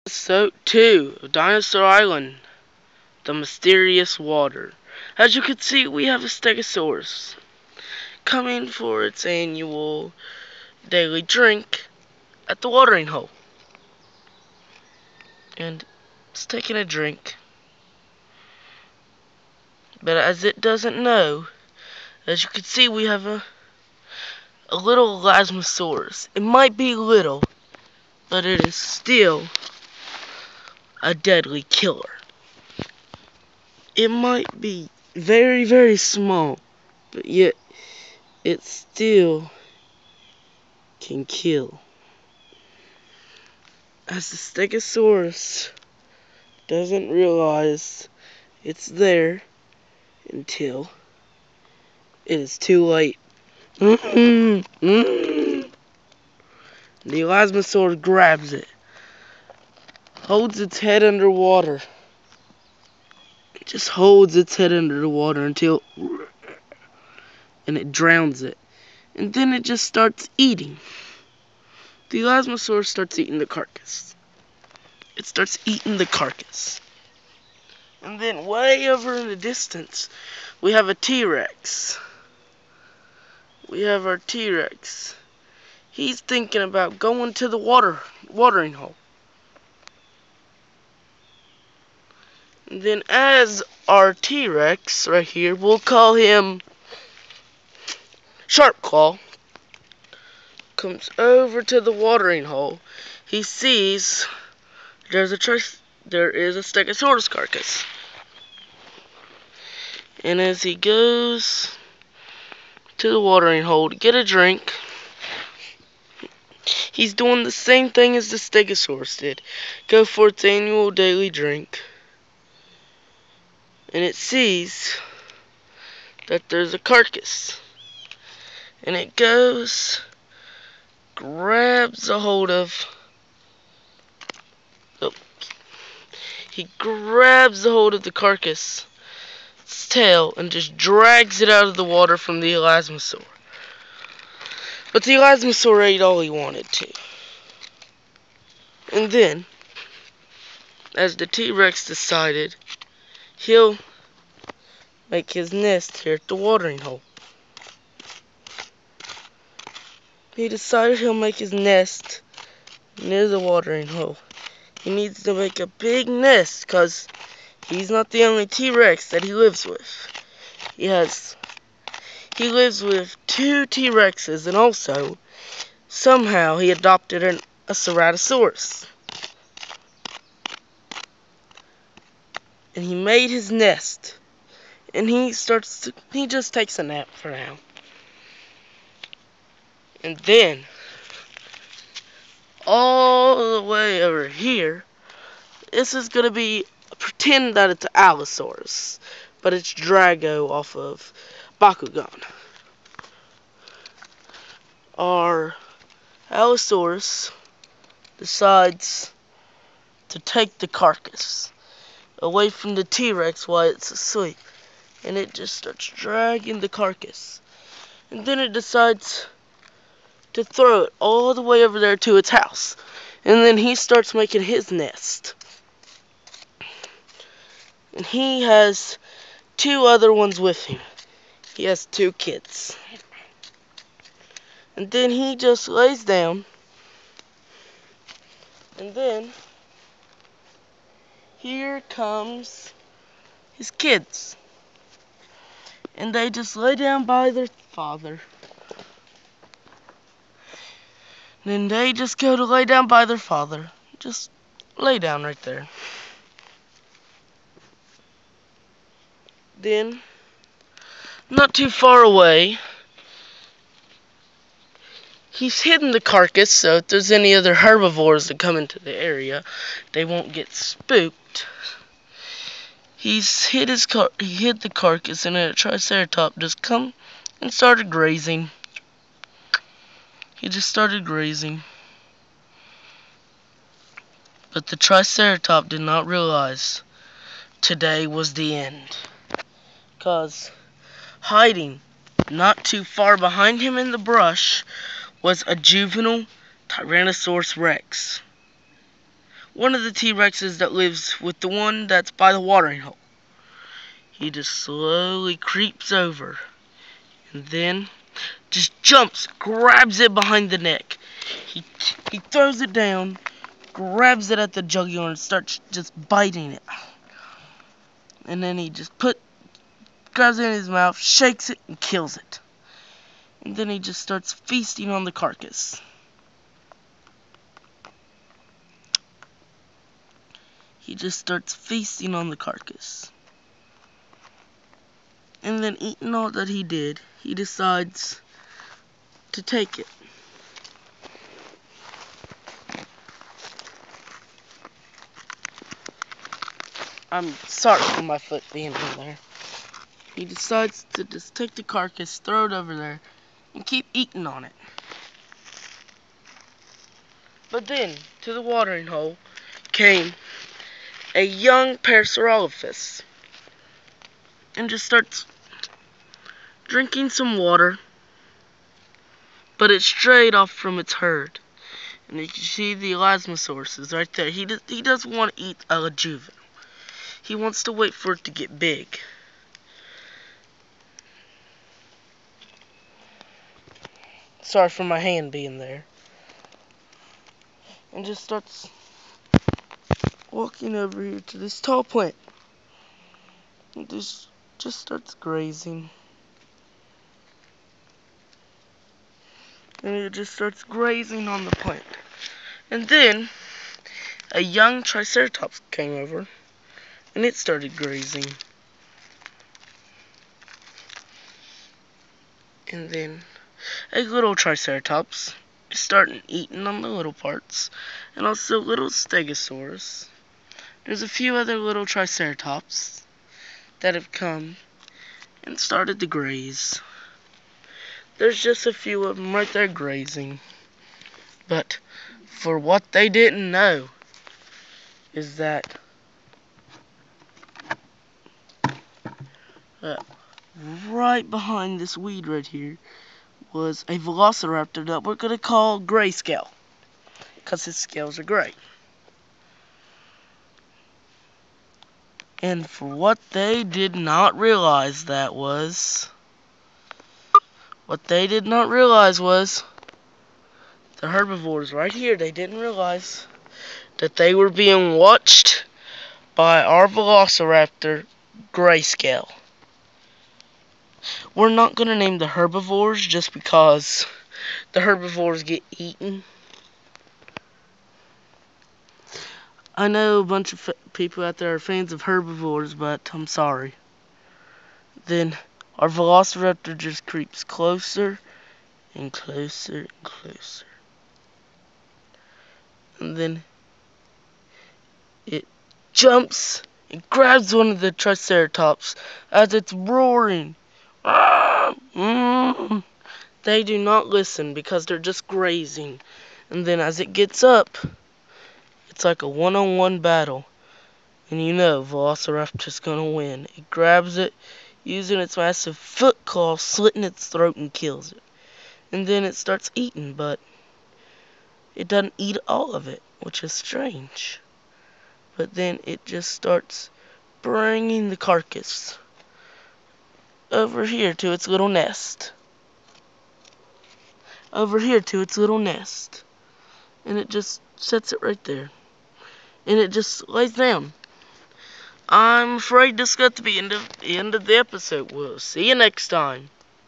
Episode 2 of Dinosaur Island, the mysterious water. As you can see, we have a Stegosaurus coming for its annual daily drink at the watering hole. And it's taking a drink. But as it doesn't know, as you can see, we have a little Elasmosaurus. It might be little, but it is still a deadly killer. It might be very, very small, but yet it still can kill. As the Stegosaurus doesn't realize it's there until it is too late. The Elasmosaurus grabs it, holds its head underwater. It just holds its head under the water until and it drowns it. And then it just starts eating. The Elasmosaurus starts eating the carcass. It starts eating the carcass. And then way over in the distance, we have a T-Rex. We have our T-Rex. He's thinking about going to the watering hole. And then as our T-Rex right here, we'll call him Sharpclaw, comes over to the watering hole, he sees there is a Stegosaurus carcass. And as he goes to the watering hole to get a drink, he's doing the same thing as the Stegosaurus did. Go for its annual daily drink. And it sees that there's a carcass. And it goes, grabs a hold of, he grabs a hold of the carcass tail and just drags it out of the water from the Elasmosaur. But the Elasmosaur ate all he wanted to. And then, as the T-Rex decided, he'll make his nest here at the watering hole. He decided he'll make his nest near the watering hole. He needs to make a big nest because he's not the only T-Rex that he lives with. He lives with 2 T-Rexes, and also somehow he adopted a Ceratosaurus. And he made his nest. And he just takes a nap for now. And then, all the way over here, this is going to be, pretend that it's an Allosaurus, but it's Drago off of Bakugan. Our Allosaurus decides to take the carcass away from the T-Rex while it's asleep. And it just starts dragging the carcass. And then it decides to throw it all the way over there to its house. And then he starts making his nest. And he has 2 other ones with him. He has 2 kids. And then he just lays down. And then here comes his kids. And they just lay down by their father. And then they just go to lay down by their father. Just lay down right there. Then, not too far away, he's hidden the carcass, so if there's any other herbivores that come into the area, they won't get spooked. He hid the carcass, and a Triceratops just come and started grazing. He just started grazing. But the Triceratops did not realize today was the end. Because hiding not too far behind him in the brush was a juvenile Tyrannosaurus Rex one of the T-Rexes that lives with the one that's by the watering hole. He just slowly creeps over and then just jumps, grabs it behind the neck. He throws it down, grabs it at the jugular and starts just biting it. And then he just grabs it in his mouth, shakes it, and kills it. And then he just starts feasting on the carcass. He just starts feasting on the carcass. And then eating all that he did, he decides to take it. I'm sorry for my foot being in there. He decides to just take the carcass, throw it over there, and keep eating on it. But then, to the watering hole came a young Parasaurolophus and just starts drinking some water, but it strayed off from its herd. And you can see the Elasmosaurus is right there. He doesn't want to eat a juvenile. He wants to wait for it to get big. Sorry for my hand being there. And just starts walking over here to this tall plant. And just starts grazing. And it just starts grazing on the plant. And then a young Triceratops came over and it started grazing. And then a little Triceratops is starting eating on the little parts. And also little Stegosaurus. There's a few other little Triceratops that have come and started to graze. There's just a few of them right there grazing. But for what they didn't know is that right behind this weed right here was a velociraptor that we're going to call Grayscale, because his scales are gray. And for what they did not realize was the herbivores right here, they didn't realize that they were being watched by our velociraptor Grayscale. We're not going to name the herbivores just because the herbivores get eaten. I know a bunch of people out there are fans of herbivores, but I'm sorry. Then our velociraptor just creeps closer and closer and closer. And then it jumps and grabs one of the Triceratops as it's roaring. They do not listen because they're just grazing. And then as it gets up, it's like a one-on-one battle. And you know Velociraptor's gonna win. It grabs it, using its massive foot claw, slitting its throat and kills it. And then it starts eating, but it doesn't eat all of it, which is strange. But then it just starts bringing the carcass over here to its little nest. And it just sets it right there. And it just lays down. I'm afraid this got to be the end of the episode. We'll see you next time.